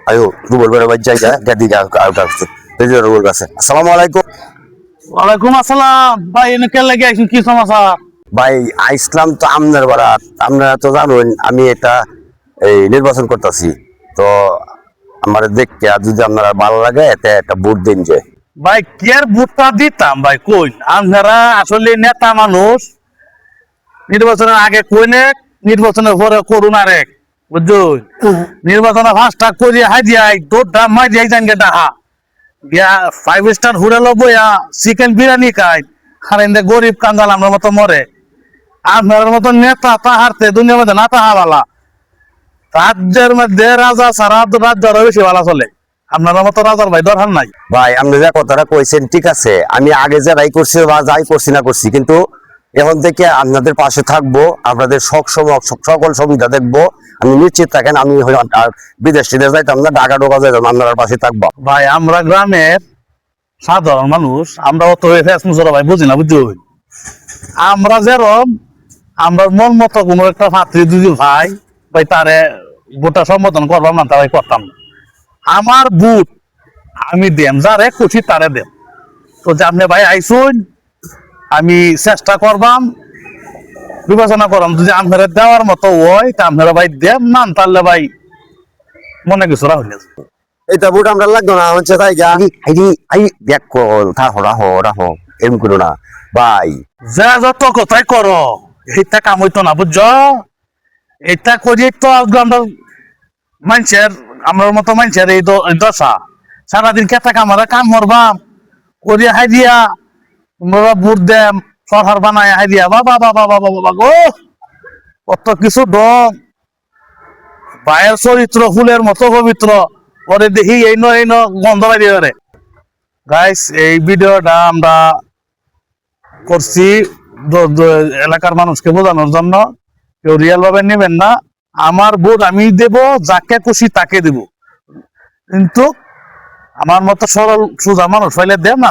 আয়ো রুবল বেড়ে বাই জায়গা গাদি রুবল কাছে। আসসালামু আলাইকুম। ওয়ালাইকুম আসসালাম ভাই, এনে কে লাগে আইছেন, কি সমস্যা? ভাই আইসলাম তো আমনের বারাত, আপনারা তো জানেন আমি এটা এই নির্বাচন করতেছি, তো আমার দেখতে আর যদি আপনারা ভালো লাগে এতে একটা ভোট দিন যে। ভাই কেয়ার ভোটটা দিতাম ভাই, কই আপনারা আসলে নেতা মানুষ, নির্বাচনের আগে কইনে নির্বাচনের পরে করুন আরেক, বুঝুন? নির্বাচনের ফাঁসটা করিয়ে হাই দিয়াই দৌড়টা মাই দিয়াই জান গে ডাহা গিয়া 5 স্টার হোটেল বইয়া চিকেন বিরিয়ানি খাই, আর এনে গরিব কাঙ্গাল আমার মতো মরে। আপনার মতো নেতা তাহারতে দুনিয়ার মধ্যে না তাহাওয়ালা, রাজ্যের মধ্যে রাজা ছাড়া রাজ্য আরো বেশি ভালো চলে। আপনার মতো রাজার ভাই দরকার নাই। ভাই আপনি যে কথাটা কইছেন ঠিক আছে, আমি আগে যাই করছি বা যাই করছি না করছি, কিন্তু এখন থেকে আপনাদের পাশে থাকবো, আপনাদের সকল সুবিধা দেখবো। আমি নিশ্চিত থাকেন, আমি আর বিদেশ টিদেশ যাইতাম না, ঢাকা ঢোকা যাইতাম, আপনার পাশে থাকবো। ভাই আমরা গ্রামের সাধারণ মানুষ, আমরা অত ফেসমুসরা ভাই বুঝি না, বুঝুন? আমরা যেরকম আমরা মন মতো কোনো একটা ভাতৃ যদি ভাই ভাই তারে ভোটটা সম্বোধন করবাম না, তারাই করতাম না। আমার বুট আমি দেম, যারে খুশি তারে দেম। তো যে আপনি ভাই আইসুন, আমি চেষ্টা করবাম, বিবেচনা করলাম যদি আপনারা দেওয়ার মতো হয় তা আপনারা ভাই দেন, না তাহলে ভাই মনে কিছু রাখলে এটা ভোট আমরা লাগতো না, হচ্ছে তাই দেখ রাহো এরকম করো না ভাই। যা যত কথাই করো, এইটা কাম হইতো না, বুঝছো? এটা করি তো আমরা মানুষের, আমার মতো মানুষের এই দশা। সারাদিন কেটা কামারা কাম করবাম করি হাই দিয়া, তোমরা বুট দেম সরকার বানায় হাই দিয়া, বাবা বাবা বাবা বাবা গো, কত কিছু ডং। ভাইয়ের চরিত্র ফুলের মতো পবিত্র, ওরে দেখি এই ন গন্ধ বাইরে করে। গাইস এই ভিডিওটা আমরা করছি এলাকার মানুষকে বোঝানোর জন্য, কেউ রিয়েল ভাবে নেবেন না। আমার ভোট আমি দেব, যাকে খুশি তাকে দেব, কিন্তু আমার মতো সরল সোজা মানুষ হইলে দেব না।